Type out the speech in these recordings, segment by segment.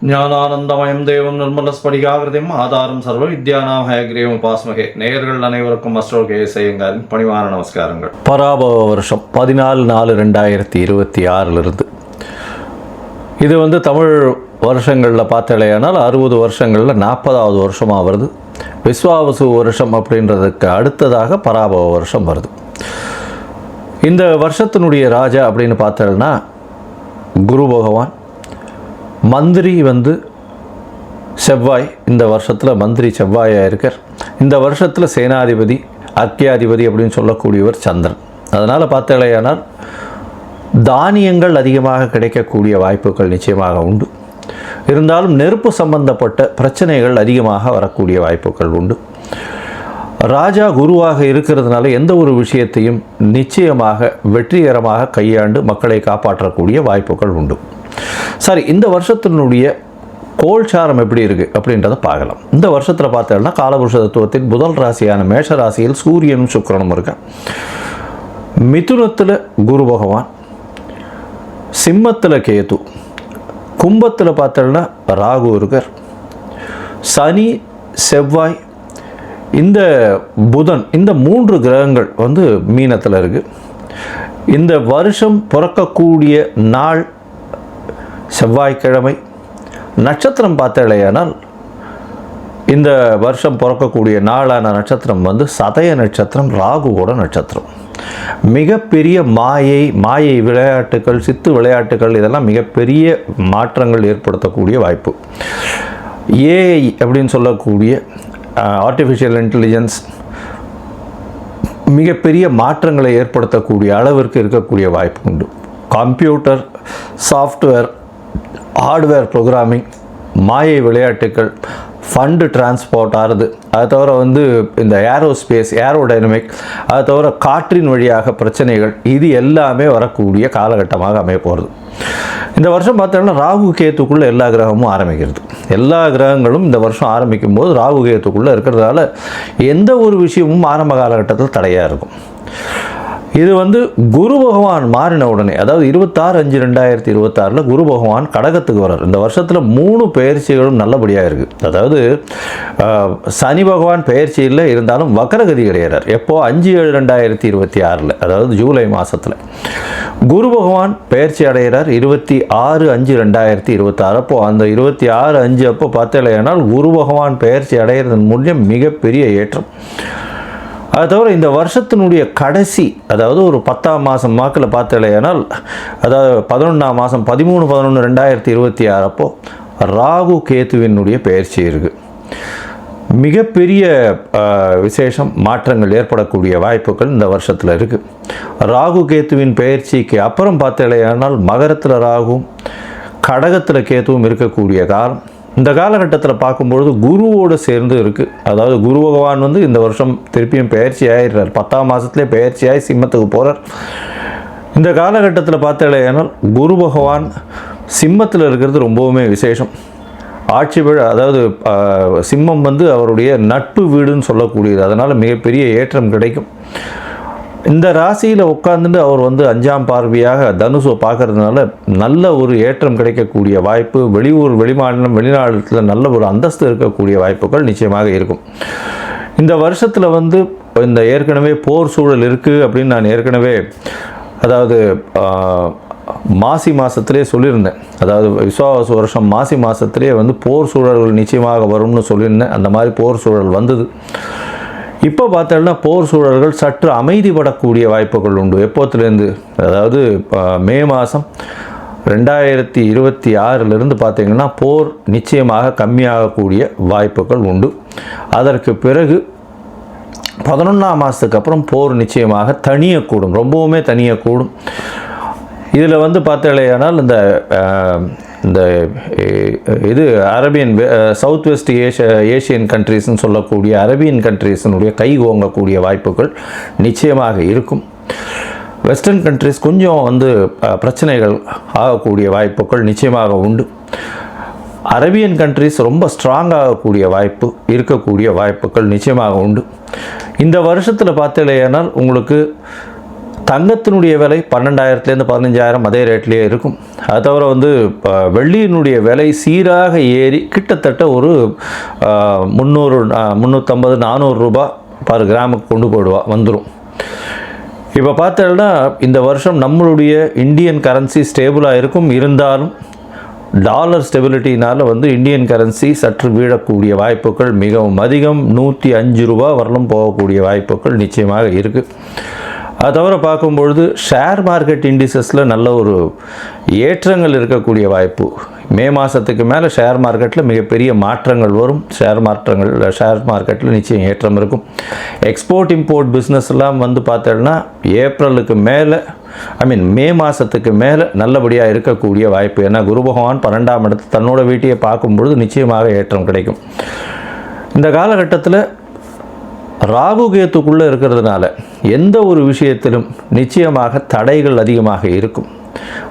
ஞானானந்தமயம் தேவம் நிர்மலஸ்படிகாகிருதியும் ஆதாரம் சர்வ வித்யானாம் ஹயக்ரீவம் உபாஸ்மகே. நேயர்கள் அனைவருக்கும் அஸ்ட்ரோகே செய்யுங்கள் பணிவான நமஸ்காரங்கள். பராபவ வருஷம் 14/4/2026 இது தமிழ் வருஷங்களில் பார்த்தாலேயானால் 60 வருஷங்களில் 40வது வருஷமாக வருது. விஸ்வாவசு வருஷம் அப்படின்றதுக்கு அடுத்ததாக பராபவ வருஷம் வருது. இந்த வருஷத்தினுடைய ராஜா அப்படின்னு பார்த்தோம்னா குரு பகவான். மந்திரி செவ்வாய். இந்த வருஷத்தில் மந்திரி செவ்வாயாக இருக்கார். இந்த வருஷத்தில் சேனாதிபதி அர்க்கியாதிபதி அப்படின்னு சொல்லக்கூடியவர் சந்திரன். அதனால் பார்த்தாலேயானால் தானியங்கள் அதிகமாக கிடைக்கக்கூடிய வாய்ப்புகள் நிச்சயமாக உண்டு. இருந்தாலும் நெருப்பு சம்பந்தப்பட்ட பிரச்சனைகள் அதிகமாக வரக்கூடிய வாய்ப்புகள் உண்டு. ராஜா குருவாக இருக்கிறதுனால எந்த ஒரு விஷயத்தையும் நிச்சயமாக வெற்றிகரமாக கையாண்டு மக்களை காப்பாற்றக்கூடிய வாய்ப்புகள் உண்டு. சரி, இந்த வருஷத்தினுடைய கோல்சாரம் எப்படி இருக்குது அப்படின்றத பார்க்கலாம். இந்த வருஷத்தில் பார்த்தோம்னா காலபுருஷ தத்துவத்தின் முதல் ராசியான மேஷ ராசியில் சூரியனும் சுக்கிரனும் இருக்க, மிதுனத்தில் குரு பகவான், சிம்மத்தில் கேது, கும்பத்தில் பார்த்தோம்னா ராகு இருக்கார், சனி செவ்வாய் இந்த புதன் இந்த 3 கிரகங்கள் மீனத்தில் இருக்குது. இந்த வருஷம் பிறக்கக்கூடிய நாள் செவ்வாய்க்கிழமை. நட்சத்திரம் பார்த்தாலேயானால் இந்த வருஷம் பிறக்கக்கூடிய நாளான நட்சத்திரம் சதய நட்சத்திரம், ராகுவோட நட்சத்திரம். மிகப்பெரிய மாயை விளையாட்டுகள், சித்து விளையாட்டுகள் இதெல்லாம் மிகப்பெரிய மாற்றங்கள் ஏற்படுத்தக்கூடிய வாய்ப்பு. ஏஐ அப்படின்னு சொல்லக்கூடிய ஆர்டிஃபிஷியல் இன்டெலிஜென்ஸ் மிகப்பெரிய மாற்றங்களை ஏற்படுத்தக்கூடிய அளவிற்கு இருக்கக்கூடிய வாய்ப்பு உண்டு. கம்ப்யூட்டர், சாஃப்ட்வேர், ஹார்ட்வேர் ப்ரோக்ராமிங், மாயை விளையாட்டுக்கள், ஃபண்டு டிரான்ஸ்போர்ட் ஆகுது. அதை தவிர இந்த ஏரோஸ்பேஸ், ஏரோடைனமிக், அதை தவிர காற்றின் வழியாக பிரச்சனைகள், இது எல்லாமே வரக்கூடிய காலகட்டமாக அமைய போகிறது. இந்த வருஷம் பார்த்தோம்னா ராகு கேத்துக்குள்ளே எல்லா கிரகமும் ஆரம்பிக்கிறது. எல்லா கிரகங்களும் இந்த வருஷம் ஆரம்பிக்கும் போது ராகு கேத்துக்குள்ளே இருக்கிறதால எந்த ஒரு விஷயமும் ஆரம்ப காலகட்டத்தில் தடையாக இருக்கும். இது குரு பகவான் மாறின உடனே, அதாவது 26/5/2026 குரு பகவான் கடகத்துக்கு வர்றார். இந்த வருஷத்தில் 3 பெயர்ச்சிகளும் நல்லபடியாக இருக்குது. அதாவது சனி பகவான் பெயர்ச்சியில் இருந்தாலும் வக்கரகதி கிடையாது. எப்போ 5/7/2026 அதாவது ஜூலை மாதத்தில் குரு பகவான் பெயர்ச்சி அடைகிறார். 26/5/2026 அப்போ அந்த 26/5 அப்போ பார்த்தேனால் குரு பகவான் பெயர்ச்சி அடைகிறதன் மூலம் மிகப்பெரிய ஏற்றம். அது தவிர இந்த வருஷத்தினுடைய கடைசி, அதாவது ஒரு 10ஆம் மாதம் வாக்கில் பார்த்தலையானால், அதாவது 11ஆம் மாதம் 13/11/2026 அப்போ ராகு கேத்துவினுடைய பெயர்ச்சி இருக்குது. மிகப்பெரிய விசேஷம், மாற்றங்கள் ஏற்படக்கூடிய வாய்ப்புகள் இந்த வருஷத்தில் இருக்குது. ராகு கேத்துவின் பெயர்ச்சிக்கு அப்புறம் பார்த்தலையானால் மகரத்தில் ராகுவும் கடகத்தில் கேத்துவும் இருக்கக்கூடிய காலம். இந்த காலகட்டத்தில் பார்க்கும்பொழுது குருவோடு சேர்ந்து இருக்குது. அதாவது குரு பகவான் இந்த வருஷம் திருப்பியும் பெயர்ச்சி ஆகிடுறார். 10ஆம் மாதத்துலேயே பெயர்ச்சியாகி சிம்மத்துக்கு போகிறார். இந்த காலகட்டத்தில் பார்த்தாலேயானால் குரு பகவான் சிம்மத்தில் இருக்கிறது ரொம்பவுமே விசேஷம். ஆட்சி விழா, அதாவது சிம்மம் அவருடைய நட்பு வீடுன்னு சொல்லக்கூடியது. அதனால் மிகப்பெரிய ஏற்றம் கிடைக்கும். இந்த ராசியில் உட்கார்ந்துட்டு அவர் 5ஆம் பார்வையாக தனுசை பார்க்கறதுனால நல்ல ஒரு ஏற்றம் கிடைக்கக்கூடிய வாய்ப்பு. வெளியூர், வெளிமாநிலம், வெளிநாட்டில் நல்ல ஒரு அந்தஸ்து இருக்கக்கூடிய வாய்ப்புகள் நிச்சயமாக இருக்கும். இந்த வருஷத்தில் இந்த ஏற்கனவே போர் சூழல் இருக்குது அப்படின்னு நான் ஏற்கனவே, அதாவது மாசி மாதத்திலே சொல்லியிருந்தேன். அதாவது விஸ்வாவசு வருஷம் மாசி மாதத்திலே போர் சூழல்கள் நிச்சயமாக வரும்னு சொல்லியிருந்தேன். அந்த மாதிரி போர் சூழல் வந்தது. இப்போ பார்த்தோம்னா போர் சூழல்கள் சற்று அமைதிப்படக்கூடிய வாய்ப்புகள் உண்டு. எப்போத்துலேருந்து, அதாவது மே மாதம் 2026 பார்த்தீங்கன்னா போர் நிச்சயமாக கம்மியாகக்கூடிய வாய்ப்புகள் உண்டு. அதற்கு பிறகு 11ஆம் மாதத்துக்கு அப்புறம் போர் நிச்சயமாக தணியக்கூடும், ரொம்பவுமே தணியக்கூடும். இதில் பார்த்தேனால் இந்த இது அரேபியன், சவுத் வெஸ்ட் ஏஷியன் கண்ட்ரீஸ்ன்னு சொல்லக்கூடிய அரேபியன் கண்ட்ரீஸினுடைய கை ஓங்கக்கூடிய வாய்ப்புகள் நிச்சயமாக இருக்கும். வெஸ்டர்ன் கண்ட்ரீஸ் கொஞ்சம் பிரச்சனைகள் ஆகக்கூடிய வாய்ப்புகள் நிச்சயமாக உண்டு. அரேபியன் கண்ட்ரீஸ் ரொம்ப ஸ்ட்ராங்காகக்கூடிய வாய்ப்பு இருக்கக்கூடிய வாய்ப்புகள் நிச்சயமாக உண்டு. இந்த வருஷத்தில் பார்த்தேனால் உங்களுக்கு தங்கத்தினுடைய விலை 12,000 15,000 அதே ரேட்லேயே இருக்கும். அது தவிர வந்து வெள்ளியினுடைய விலை சீராக ஏறி கிட்டத்தட்ட ஒரு 300 350 400 ரூபாய் பர் கிராமுக்கு கொண்டு போடுவா வந்துடும். இப்போ பார்த்தோம்னா இந்த வருஷம் நம்மளுடைய இந்தியன் கரன்சி ஸ்டேபிளாக இருக்கும். இருந்தாலும் டாலர் ஸ்டெபிலிட்டினால் வந்து இந்தியன் கரன்சி சற்று வீழக்கூடிய வாய்ப்புகள் மிகவும் அதிகம். 105 ரூபா வரலும் போகக்கூடிய வாய்ப்புகள் நிச்சயமாக இருக்குது. அது தவிர பார்க்கும்பொழுது ஷேர் மார்க்கெட் இண்டிசஸில் நல்ல ஒரு ஏற்றங்கள் இருக்கக்கூடிய வாய்ப்பு. மே மாதத்துக்கு மேலே ஷேர் மார்க்கெட்டில் மிகப்பெரிய மாற்றங்கள் வரும். ஷேர் மார்க்கெட்டில் நிச்சயம் ஏற்றம் இருக்கும். எக்ஸ்போர்ட் இம்போர்ட் பிஸ்னஸ்லாம் வந்து பார்த்தோன்னா ஏப்ரலுக்கு மேலே மே மாதத்துக்கு மேலே நல்லபடியாக இருக்கக்கூடிய வாய்ப்பு. ஏன்னா குரு பகவான் 12ஆம் இடத்து தன்னோட வீட்டையை பார்க்கும்பொழுது நிச்சயமாக ஏற்றம் கிடைக்கும். இந்த காலகட்டத்தில் ராகு கேத்துக்குள்ளே இருக்கிறதுனால எந்த ஒரு விஷயத்திலும் நிச்சயமாக தடைகள் அதிகமாக இருக்கும்.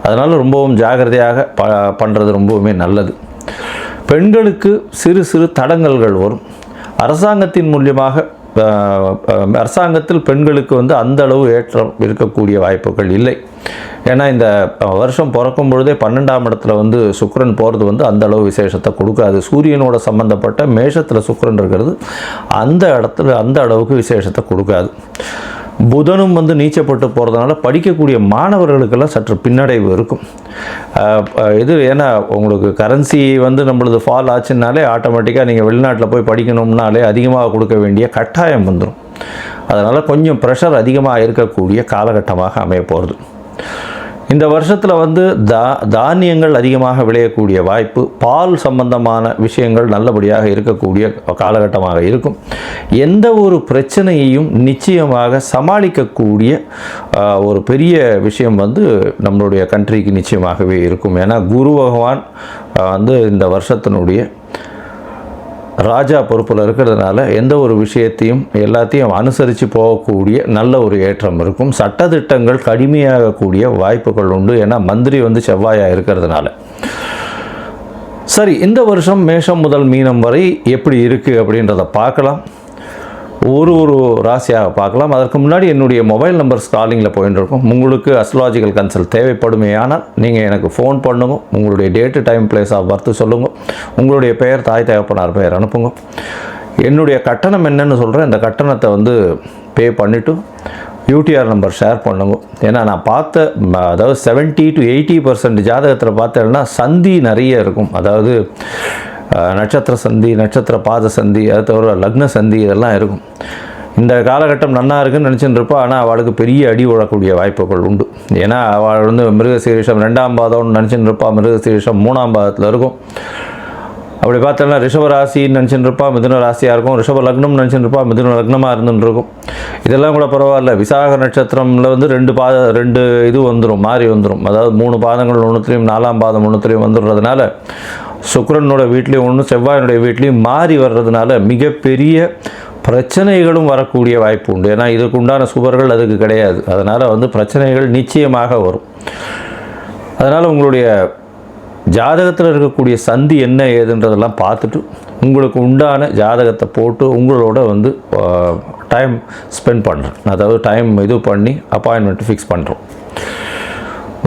அதனால் ரொம்பவும் ஜாகிரதையாக பண்ணுறது ரொம்பவுமே நல்லது. பெண்களுக்கு சிறு சிறு தடங்கல்கள் வரும். அரசாங்கத்தின் மூலியமாக அரசாங்கத்தில் பெண்களுக்கு வந்து அந்த அளவு ஏற்றம் இருக்கக்கூடிய வாய்ப்புகள் இல்லை. ஏன்னா இந்த வருஷம் பிறக்கும் பொழுதே 12ஆம் இடத்துல வந்து சுக்கிரன் போகிறது வந்து அந்த அளவு விசேஷத்தை கொடுக்காது. சூரியனோட சம்பந்தப்பட்ட மேஷத்தில் சுக்கிரன் இருக்கிறது அந்த இடத்துல அந்த அளவுக்கு விசேஷத்தை கொடுக்காது. புதனும் வந்து நீச்சப்பட்டு போகிறதுனால படிக்கக்கூடிய மாணவர்களுக்கெல்லாம் சற்று பின்னடைவு இருக்கும். இது ஏன்னா உங்களுக்கு கரன்சி வந்து நம்மளது ஃபால் ஆச்சுன்னாலே ஆட்டோமேட்டிக்காக நீங்கள் வெளிநாட்டில் போய் படிக்கணும்னாலே அதிகமாக கொடுக்க வேண்டிய கட்டாயம் வந்துடும். அதனால் கொஞ்சம் ப்ரெஷர் அதிகமாக இருக்கக்கூடிய காலகட்டமாக அமைய போகிறது. இந்த வருஷத்தில் வந்து தானியங்கள் அதிகமாக விளையக்கூடிய வாய்ப்பு, பால் சம்பந்தமான விஷயங்கள் நல்லபடியாக இருக்கக்கூடிய காலகட்டமாக இருக்கும். எந்த ஒரு பிரச்சனையையும் நிச்சயமாக சமாளிக்கக்கூடிய ஒரு பெரிய விஷயம் வந்து நம்மளுடைய கண்ட்ரிக்கு நிச்சயமாகவே இருக்கும். ஏன்னா குரு பகவான் வந்து இந்த வருஷத்தினுடைய ராஜா பொறுப்பில் இருக்கிறதுனால எந்த ஒரு விஷயத்தையும் எல்லாத்தையும் அனுசரித்து போகக்கூடிய நல்ல ஒரு ஏற்றம் இருக்கும். சட்டத்திட்டங்கள் கடுமையாகக்கூடிய வாய்ப்புகள் உண்டு. ஏன்னா மந்திரி வந்து செவ்வாயாக இருக்கிறதுனால. சரி, இந்த வருஷம் மேஷம் முதல் மீனம் வரை எப்படி இருக்குது அப்படின்றத பார்க்கலாம். ஒரு ராசியாக பார்க்கலாம். அதற்கு முன்னாடி என்னுடைய மொபைல் நம்பர் காலிங்கில் போயின்னு இருக்கும். உங்களுக்கு அஸ்ட்ராலஜிக்கல் கன்சல்ட் தேவைப்படுமேயானால் நீங்கள் எனக்கு ஃபோன் பண்ணுங்க. உங்களுடைய date time place of birth சொல்லுங்கள். உங்களுடைய பெயர் தாய் தகப்பனார் பெயர் அனுப்புங்க. என்னுடைய கட்டணம் என்னன்னு சொல்கிறேன். இந்த கட்டணத்தை வந்து பே பண்ணிவிட்டு யூடிஆர் நம்பர் ஷேர் பண்ணுங்க. ஏன்னா நான் பார்த்த அதாவது 70 to 80% ஜாதகத்தில் பார்த்தேன்னா சந்தி நிறைய இருக்கும். அதாவது நட்சத்திர சந்தி, நட்சத்திர பாத சந்தி, அது தவிர லக்ன சந்தி இதெல்லாம் இருக்கும். இந்த காலகட்டம் நன்னா இருக்குன்னு நினச்சின்னு இருப்பா. ஆனால் அவளுக்கு பெரிய அடி உழக்கூடிய வாய்ப்புகள் உண்டு. ஏன்னா அவள் வந்து மிருகசீரிஷம் 2ஆம் பாதம்னு நினச்சின்னு இருப்பா. மிருகசீரிஷம் 3ஆம் பாதத்தில் இருக்கும். அப்படி பார்த்தோன்னா ரிஷப ராசின்னு நினச்சின்னு இருப்பா, மிதுன ராசியாக இருக்கும். ரிஷப லக்னம் நினச்சின்னு இருப்பா, மிதுன லக்னமாக இருந்துன்னு இருக்கும். இதெல்லாம் கூட பரவாயில்ல. விசாக நட்சத்திரமில் வந்து 2 இது வந்துடும், மாறி வந்துடும். அதாவது 3 பாதங்கள் ஒன்றுத்துலேயும் 4ஆம் பாதம் ஒன்றுத்துலேயும் வந்துடுறதுனால சுக்கிரனோட வீட்லேயும் ஒன்று செவ்வாயினுடைய வீட்லேயும் மாறி வர்றதுனால மிகப்பெரிய பிரச்சனைகளும் வரக்கூடிய வாய்ப்பு உண்டு. ஏன்னா இதுக்கு உண்டான சுவர்கள் அதுக்கு கிடையாது. அதனால் வந்து பிரச்சனைகள் நிச்சயமாக வரும். அதனால் உங்களுடைய ஜாதகத்தில் இருக்கக்கூடிய சந்தி என்ன ஏதுன்றதெல்லாம் பார்த்துட்டு உங்களுக்கு உண்டான ஜாதகத்தை போட்டு உங்களோட வந்து டைம் ஸ்பெண்ட் பண்ணுறேன். அதாவது டைம் இது பண்ணி அப்பாயின்மெண்ட் ஃபிக்ஸ் பண்ணுறோம்.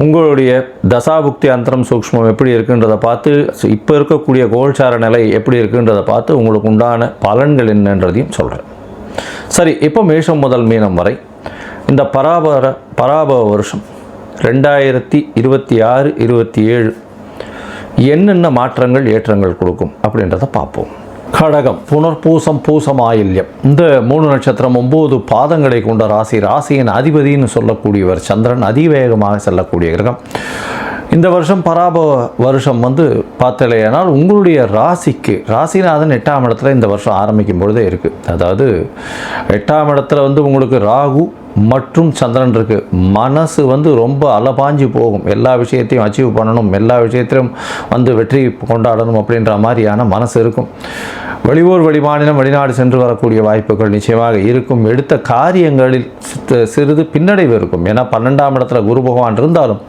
உங்களுடைய தசாபுக்தி அந்தரம் சூக்ஷ்மம் எப்படி இருக்குன்றதை பார்த்து, இப்போ இருக்கக்கூடிய கோல்சார நிலை எப்படி இருக்குன்றதை பார்த்து உங்களுக்கு உண்டான பலன்கள் என்னன்றதையும் சொல்கிறேன். சரி, இப்போ மேஷம் முதல் மீனம் வரை இந்த பராபவ வருஷம் 2026 27 என்னென்ன மாற்றங்கள் ஏற்றங்கள் கொடுக்கும் அப்படின்றத பார்ப்போம். கடகம், புனர்பூசம், பூசம், ஆயில்யம் இந்த 3 நட்சத்திரம் 9 பாதங்களை கொண்ட ராசி. ராசியின் அதிபதினு சொல்லக்கூடியவர் சந்திரன். அதிவேகமாக செல்லக்கூடிய கிரகம். இந்த வருஷம் பராபவ வருஷம் வந்து பார்த்தலையானால் உங்களுடைய ராசிநாதன் 8ஆம் இடத்துல இந்த வருஷம் ஆரம்பிக்கும் பொழுதே இருக்குது. அதாவது 8ஆம் இடத்துல வந்து உங்களுக்கு ராகு மற்றும் சந்திரன் இருக்குது. மனசு வந்து ரொம்ப அலபாஞ்சு போகும். எல்லா விஷயத்தையும் அச்சீவ் பண்ணணும், எல்லா விஷயத்திலும் வந்து வெற்றி கொண்டாடணும் அப்படின்ற மாதிரியான மனசு இருக்கும். வெளியூர், வெளிமாநிலம், வெளிநாடு சென்று வரக்கூடிய வாய்ப்புகள் நிச்சயமாக இருக்கும். எடுத்த காரியங்களில் சிறிது பின்னடைவு இருக்கும். ஏன்னா 12ஆம் இடத்துல குரு பகவான் இருந்தாலும்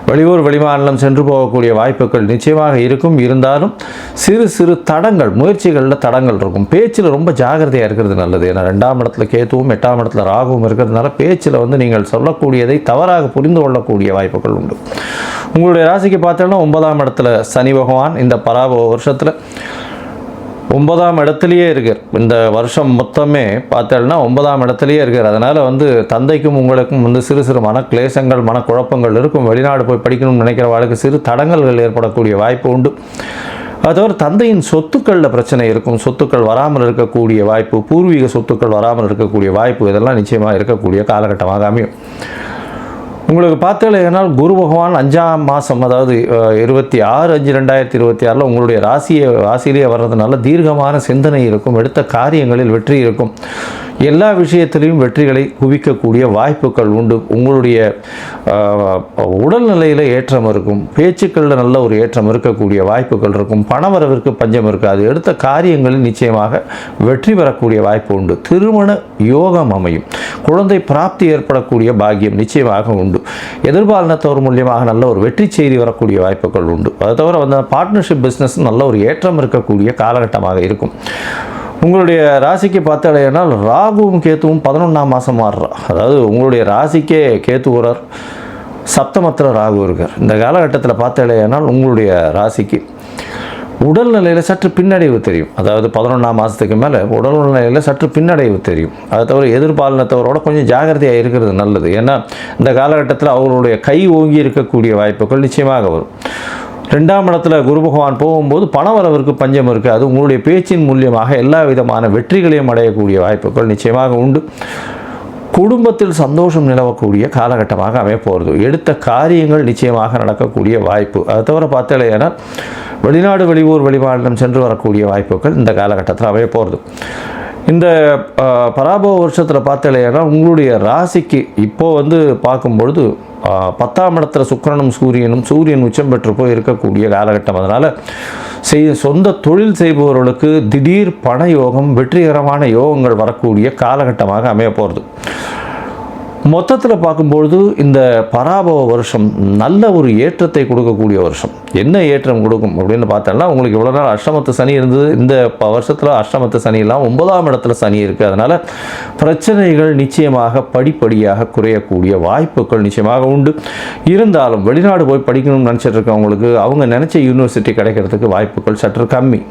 வெளியூர் வெளிமாநிலம் சென்று போகக்கூடிய வாய்ப்புகள் நிச்சயமாக இருக்கும். இருந்தாலும் சிறு சிறு தடங்கள், முயற்சிகளில் தடங்கள் இருக்கும். பேச்சில் ரொம்ப ஜாகிரதையாக இருக்கிறது நல்லது. ஏன்னா 2ஆம் இடத்துல கேத்துவும் 8ஆம் இடத்துல ராகுவும் இருக்கிறதுனால பேச்சில் நீங்கள் சொல்லக்கூடியதை தவறாக புரிந்து கொள்ளக்கூடிய வாய்ப்புகள் உண்டு. உங்களுடைய ராசிக்கு பார்த்தோன்னா 9ஆம் இடத்துல சனி பகவான் இந்த பராபவ வருஷத்தில் 9ஆம் இடத்துலையே இருக்கார். இந்த வருஷம் மொத்தமே பார்த்தோன்னா 9ஆம் இடத்துலையே இருக்கார். அதனால் தந்தைக்கும் உங்களுக்கும் சிறு சிறு மனக்லேசங்கள், மனக்குழப்பங்கள் இருக்கும். வெளிநாடு போய் படிக்கணும்னு நினைக்கிற வாழ்க்கை சிறு தடங்கல்கள் ஏற்படக்கூடிய வாய்ப்பு உண்டு. அது தவிர தந்தையின் சொத்துக்களில் பிரச்சனை இருக்கும். சொத்துக்கள் வராமல் இருக்கக்கூடிய வாய்ப்பு, பூர்வீக சொத்துக்கள் வராமல் இருக்கக்கூடிய வாய்ப்பு, இதெல்லாம் நிச்சயமாக இருக்கக்கூடிய காலகட்டமாக அமையும். உங்களுக்கு பார்த்தீங்கன்னா குரு பகவான் 5ஆம் மாதம், அதாவது 26/5/2026 உங்களுடைய ராசியிலேயே வர்றதுனால தீர்க்கமான சிந்தனை இருக்கும். எடுத்த காரியங்களில் வெற்றி இருக்கும். எல்லா விஷயத்திலையும் வெற்றிகளை குவிக்கக்கூடிய வாய்ப்புகள் உண்டு. உங்களுடைய உடல்நிலையில் ஏற்றம் இருக்கும். பேச்சுக்களில் நல்ல ஒரு ஏற்றம் இருக்கக்கூடிய வாய்ப்புகள் இருக்கும். பணவரவிற்கு பஞ்சம் இருக்காது. எடுத்த காரியங்களில் நிச்சயமாக வெற்றி பெறக்கூடிய வாய்ப்பு உண்டு. திருமண யோகம் அமையும். குழந்தை பிராப்தி ஏற்படக்கூடிய பாக்கியம் நிச்சயமாக உண்டு. எதிர்பாலினத்தவர் மூலியமாக நல்ல ஒரு வெற்றி செய்தி வரக்கூடிய வாய்ப்புகள் உண்டு. அதை தவிர பார்ட்னர்ஷிப் பிஸ்னஸ் நல்ல ஒரு ஏற்றம் இருக்கக்கூடிய காலகட்டமாக இருக்கும். உங்களுடைய ராசிக்கு பார்த்தாலேனா ராகுவும் கேத்துவும் 11ஆம் மாதம் மாறுறா. அதாவது உங்களுடைய ராசிக்கே கேத்து வரார், சப்தமத்தில் ராகு இருக்கார். இந்த காலகட்டத்தில் பார்த்தாலேனால் உங்களுடைய ராசிக்கு உடல்நிலையில் சற்று பின்னடைவு தெரியும். அதாவது 11ஆம் மாதத்துக்கு மேலே உடல்நிலையில் சற்று பின்னடைவு தெரியும். அதை தவிர எதிர்பாலினத்தவரோட கொஞ்சம் ஜாகிரதையாக இருக்கிறது நல்லது. ஏன்னா இந்த காலகட்டத்தில் அவர்களுடைய கை ஓங்கி இருக்கக்கூடிய வாய்ப்புகள் நிச்சயமாக வரும். 2ஆம் இடத்துல குரு பகவான் போகும்போது பணவரவிற்கு பஞ்சம் இருக்குது. அது உங்களுடைய பேச்சின் மூலியமாக எல்லா விதமான வெற்றிகளையும் அடையக்கூடிய வாய்ப்புகள் நிச்சயமாக உண்டு. குடும்பத்தில் சந்தோஷம் நிலவக்கூடிய காலகட்டமாக அமையப்போகிறது. எடுத்த காரியங்கள் நிச்சயமாக நடக்கக்கூடிய வாய்ப்பு. அதை தவிர பார்த்தேன்னா வெளிநாடு, வெளியூர், வெளிமாநிலம் சென்று வரக்கூடிய வாய்ப்புகள் இந்த காலகட்டத்தில் அமையப்போகிறது. இந்த பராபவ வருஷத்தில் பார்த்தேன்னா உங்களுடைய ராசிக்கு இப்போது பார்க்கும்பொழுது 10ஆம் இடத்துல சுக்கிரனும் சூரியன் உச்சம் பெற்று போய் இருக்கக்கூடிய காலகட்டம். அதனால் சொந்த தொழில் செய்பவர்களுக்கு திடீர் பண யோகம், வெற்றிகரமான யோகங்கள் வரக்கூடிய காலகட்டமாக அமைய போகிறது. மொத்தத்தில் பார்க்கும்பொழுது இந்த பராபவ வருஷம் நல்ல ஒரு ஏற்றத்தை கொடுக்கக்கூடிய வருஷம். என்ன ஏற்றம் கொடுக்கும் அப்படின்னு பார்த்தோம்னா, உங்களுக்கு இவ்வளோ நாள் அஷ்டமத்து சனி இருந்தது. இந்த வருஷத்தில் அஷ்டமத்து சனி எல்லாம் 9ஆம் இடத்துல சனி இருக்குது. அதனால் பிரச்சனைகள் நிச்சயமாக படிப்படியாக குறையக்கூடிய வாய்ப்புகள் நிச்சயமாக உண்டு. இருந்தாலும் வெளிநாடு போய் படிக்கணும்னு நினச்சிட்டு இருக்கவங்களுக்கு அவங்க நினச்ச யூனிவர்சிட்டி கிடைக்கிறதுக்கு வாய்ப்புகள் சற்று கம்மி.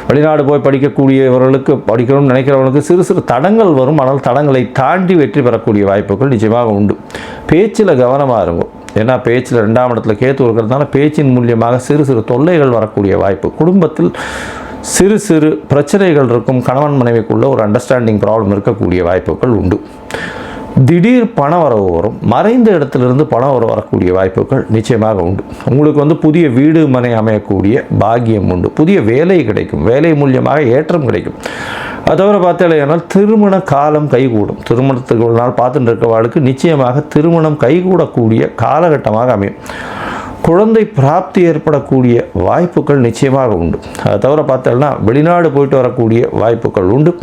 வெளிநாடு போய் படிக்கக்கூடியவர்களுக்கு, படிக்கணும்னு நினைக்கிறவங்களுக்கு சிறு சிறு தடங்கள் வரும். ஆனால் தடங்களை தாண்டி வெற்றி பெறக்கூடிய வாய்ப்புகள் நிச்சயமாக உண்டு. பேச்சில் கவனமாக இருக்கும். ஏன்னா பேச்சில் 2ஆம் இடத்துல கேத்து இருக்கிறதுனால பேச்சின் மூலியமாக சிறு சிறு தொல்லைகள் வரக்கூடிய வாய்ப்பு. குடும்பத்தில் சிறு சிறு பிரச்சனைகள் இருக்கும். கணவன் மனைவிக்குள்ள ஒரு அண்டர்ஸ்டாண்டிங் ப்ராப்ளம் இருக்கக்கூடிய வாய்ப்புகள் உண்டு. திடீர் பண வரவு வரும். மறைந்த இடத்திலிருந்து பணம் வரக்கூடிய வாய்ப்புகள் நிச்சயமாக உண்டு. உங்களுக்கு புதிய வீடு மனை அமையக்கூடிய பாக்கியம் உண்டு. புதிய வேலை கிடைக்கும். வேலை மூலியமாக ஏற்றம் கிடைக்கும். அதை தவிர பார்த்தேனால் திருமண காலம் கைகூடும். திருமணத்துக்கு ஒரு நாள் பார்த்துட்டு இருக்கவாளுக்கு நிச்சயமாக திருமணம் கைகூடக்கூடிய காலகட்டமாக அமையும். குழந்தை பிராப்தி ஏற்படக்கூடிய வாய்ப்புகள் நிச்சயமாக உண்டு. அதை தவிர பார்த்தோம்னா வெளிநாடு போயிட்டு வரக்கூடிய வாய்ப்புகள் உண்டு.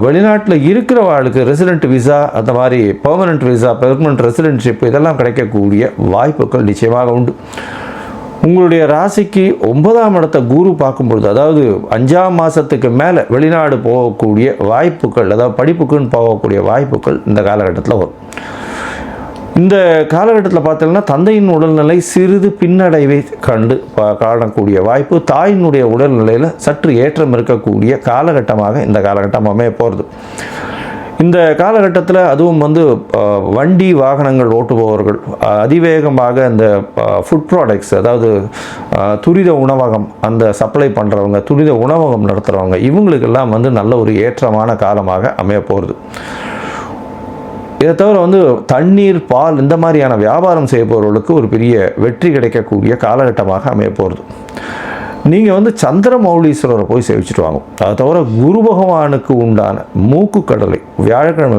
வெளிநாட்டில் இருக்கிறவாளுக்கு ரெசிடென்ட் விசா, அந்த மாதிரி பெர்மனன்ட் விசா, பெர்மனன்ட் ரெசிடென்ட்ஷிப் இதெல்லாம் கிடைக்கக்கூடிய வாய்ப்புகள் நிச்சயமாக உண்டு. உங்களுடைய ராசிக்கு 9ஆம் இடத்தை குரு பார்க்கும்பொழுது, அதாவது 5ஆம் மாதத்துக்கு மேலே வெளிநாடு போகக்கூடிய வாய்ப்புகள், அதாவது படிப்புக்குன்னு போகக்கூடிய வாய்ப்புகள் இந்த காலகட்டத்தில் வரும். இந்த காலகட்டத்தில் பார்த்தீங்கன்னா தந்தையின் உடல்நிலை சிறிது பின்னடைவை காணக்கூடிய வாய்ப்பு. தாயினுடைய உடல்நிலையில் சற்று ஏற்றம் இருக்கக்கூடிய காலகட்டமாக இந்த காலகட்டம் அமைய போகிறது. இந்த காலகட்டத்தில் அதுவும் வண்டி வாகனங்கள் ஓட்டுபவர்கள், அதிவேகமாக இந்த ஃபுட் ப்ராடக்ட்ஸ், அதாவது துரித உணவகம் அந்த சப்ளை பண்ணுறவங்க, துரித உணவகம் நடத்துகிறவங்க, இவங்களுக்கெல்லாம் நல்ல ஒரு ஏற்றமான காலமாக அமைய போகிறது. இதை தவிர தண்ணீர், பால் இந்த மாதிரியான வியாபாரம் செய்பவர்களுக்கு ஒரு பெரிய வெற்றி கிடைக்கக்கூடிய காலகட்டமாக அமைய போகிறது. நீங்கள் சந்திரமௌலீஸ்வரரை போய் சேவிச்சுட்டு வாங்க. அதை தவிர குரு பகவானுக்கு உண்டான மூக்கு கடலை வியாழக்கிழமை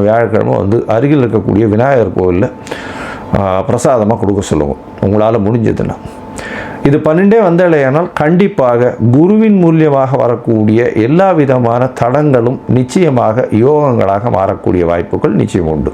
அருகில் இருக்கக்கூடிய விநாயகர் கோவிலில் பிரசாதமாக கொடுக்க சொல்லுவோம் உங்களால் முடிஞ்சதுன்னா. இது 12 வந்தாலேயானால் கண்டிப்பாக குருவின் மூலியமாக வரக்கூடிய எல்லா விதமான தடங்களும் நிச்சயமாக யோகங்களாக மாறக்கூடிய வாய்ப்புகள் நிச்சயம் உண்டு.